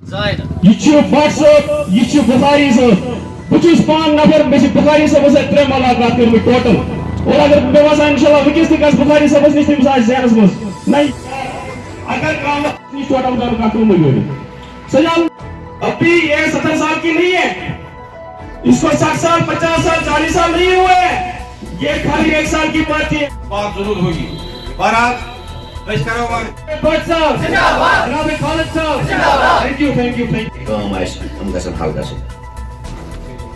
یہ بٹ صاحب یہ بخاری صاحب بہت پان نفر مے بخاری صاحب ترے ملاقات کرم ٹوٹل اور اگر مے باسان انشاءاللہ ونکس تہ گھس بخاری صاحب نش تمس آس ذہنس مز نہیں اگر کانٛہہ نش ٹوٹل کر کا کم گئی سجال ابھی یہ 70 سال کی نہیں ہے، اس کو 60 سال 50 سال 40 سال نہیں ہوئے، یہ خالی 1 سال کی بات ہے، بات ضرور ہوگی۔ بہرحال بٹ صاحب جناب خالد صاحب thank you thank you thank you ہم گھن حل گھن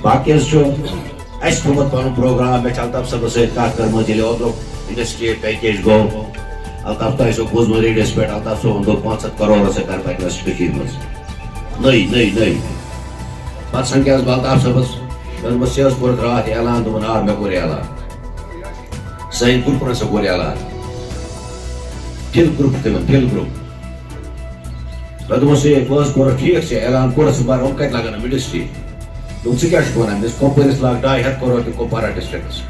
باقی اس تھوت پن پروگرام مے الطاف صاحب ست کت کرم اوتر انڈسٹری پیکیج گو الطاف تہ بوزم ریڈیوس پہ الطاف صاحب دو 500 کروڑ سے کر انویسٹ مز نئی نئی نئی پتہ سمکھس بہ الطاف صاحبس بس پور رات اعلان دن آ مے کور اعلان سین گروپن سے کور اعلان فل گروپ تمن فل گروپ دس بہت کور ٹھیک سے اعلان کور بار ہم کت لگان انڈسٹری دن ثہ کیا ونان دس کپوارس لاگ 2.5 کروڑ تہ کپوارہ ڈسٹرکٹس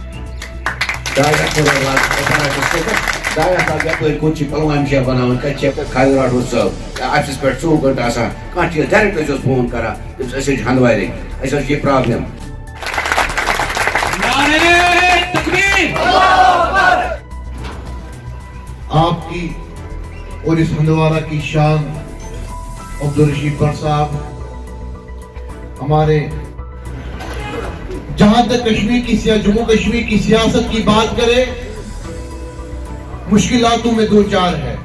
2.5 کروڑ لاگ کپوارہ ڈسٹرکٹس 2.5 لاگ یپر کوچی پلوام چھ بناون کت خالد راٹھور صاحب آفسس پہ 24 گھنٹہ آسان کھانا چیز ڈائریکٹ فون کران اس ہندوارے اس یہ پرابلم آپ کی اور اس ہندوارہ کی شان عبدالرشید بٹ صاحب ہمارے جہاں تک کشمیر کی جموں کشمیر کی سیاست کی بات کرے مشکلاتوں میں دو چار ہے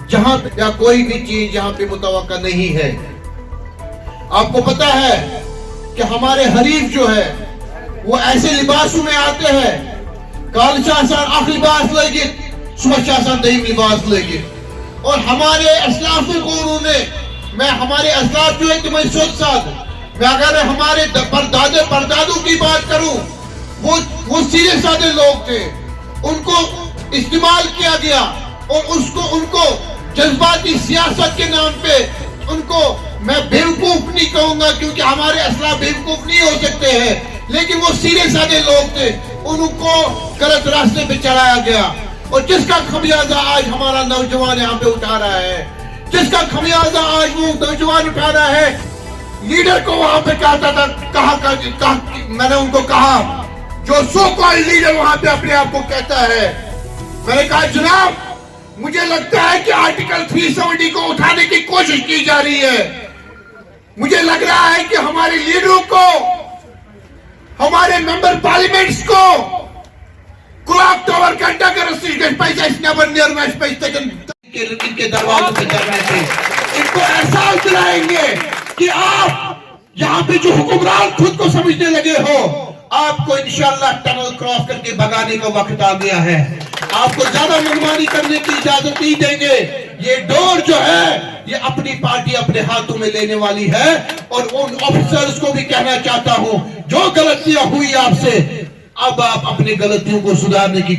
جہاں یا کوئی بھی چیز یہاں پہ متوقع نہیں ہے۔ آپ کو پتا ہے کہ ہمارے حریف جو ہے وہ ایسے لباسوں میں آتے ہیں کال آسان اخ لباس لگت صبح آسان دہم لباس لگت اور ہمارے اسلاف کو میں ہمارے اسلاف جو ہے تمہیں سوچ ساتھ میں اگر ہمارے پردادوں کی بات کروں وہ سیدھے سادے لوگ تھے، ان کو استعمال کیا گیا اور ان کو جذباتی سیاست کے نام پہ ان کو میں بیوقوف نہیں کہوں گا کیونکہ ہمارے اسلاف بیوقوف نہیں ہو سکتے ہیں، لیکن وہ سیدھے سادے لوگ تھے، ان کو غلط راستے پہ چڑھایا گیا اور جس کا خمیازہ آج ہمارا نوجوان یہاں پہ اٹھا رہا ہے، جس کا خمیازہ آج وہ نوجوان اٹھا رہا ہے۔ لیڈر کو وہاں پہ کہتا تھا میں نے ان کو کہا جو سو کال لیڈر وہاں پہ اپنے آپ کو کہتا ہے، میں نے کہا جناب مجھے لگتا ہے کہ آرٹیکل 370 کو اٹھانے کی کوشش کی جا رہی ہے، مجھے لگ رہا ہے کہ ہمارے لیڈروں کو ہمارے ممبر پارلیمنٹس کو کلاک ٹاور گھنٹہ کا رسی پیسہ اس نیبر نیئر میچ پیسہ ان کے دروازوں پہ کرنے سے ان کو احساس دلائیں گے کہ آپ یہاں پہ جو حکمران خود کو سمجھنے لگے ہو آپ کو انشاءاللہ ٹنل کراس کر کے بھگانے کا وقت آ گیا ہے، آپ کو زیادہ منمانی کرنے کی اجازت نہیں دیں گے۔ یہ ڈور جو ہے یہ اپنی پارٹی اپنے ہاتھوں میں لینے والی ہے اور ان آفیسرز کو بھی کہنا چاہتا ہوں جو غلطیاں ہوئی آپ سے اب آپ اپنی غلطیوں کو سدھارنے کی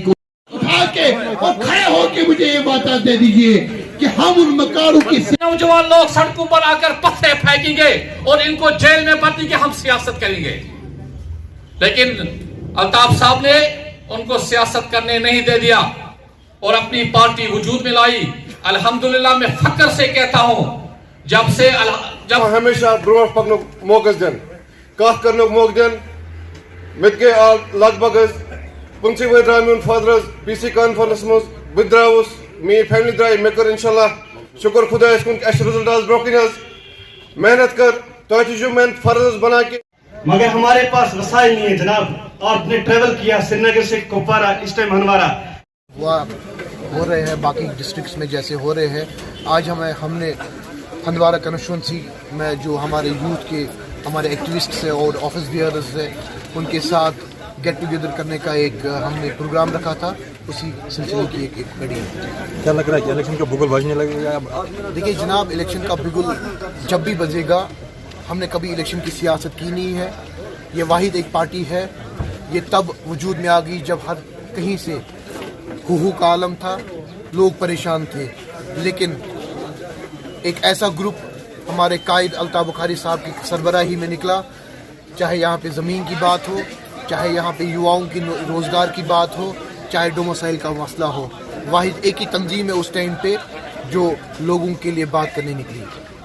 اٹھا کے اور کھڑے ہو کے مجھے یہ بات دے دیجئے کہ ہم ان مکاروں کی نوجوان لوگ سڑکوں پر آ کر پتھرے پھینکیں گے اور ان کو جیل میں بھرتی کہ ہم سیاست کریں گے، لیکن الطاف صاحب نے ان کو سیاست کرنے نہیں دے دیا اور اپنی پارٹی وجود میں لائی۔ الحمدللہ میں فخر سے کہتا ہوں جب ہمیشہ برو پکن موقع دن کت کرن موقع دن مت گئی لگ بھگ 15 ور درا میون فادر پی سی کانفرنس مز بہ دراوس میری فیملی درائے مے کر انشاءاللہ شکر خدایس کن اس رزلٹ آز برونکن محنت کر تہ جو محنت فرض بنا کے مگر ہمارے پاس وسائل نہیں ہے جناب۔ آپ نے ٹریول کیا سری نگر سے کپوارہ اس ٹائم ہندوارہ وہ ہو رہے ہیں باقی ڈسٹرکٹس میں جیسے ہو رہے ہیں۔ آج ہم نے ہندوارہ کنسٹیچوئنسی میں جو ہمارے یوتھ کے ہمارے ایکٹیوسٹس ہیں اور آفس بیئرز ہیں ان کے ساتھ گیٹ ٹوگیدر کرنے کا ایک ہم نے پروگرام رکھا تھا، اسی سلسلے کی ایک کڑی ہے۔ کیا لگ رہا ہے کہ الیکشن کا بگل بجنے لگے گا؟ دیکھیے جناب الیکشن کا بگل جب بھی بجے گا، ہم نے کبھی الیکشن کی سیاست کی نہیں ہے، یہ واحد ایک پارٹی ہے، یہ تب وجود میں آ گئی جب ہر کہیں سے ہو کا عالم تھا، لوگ پریشان تھے، لیکن ایک ایسا گروپ ہمارے قائد الطاف بخاری صاحب کی سربراہی میں نکلا، چاہے یہاں پہ زمین کی بات ہو، چاہے یہاں پہ یواؤں کی روزگار کی بات ہو، چاہے ڈومسائل کا مسئلہ ہو، واحد ایک ہی تنظیم ہے اس ٹائم پہ جو لوگوں کے لیے بات کرنے نکلی۔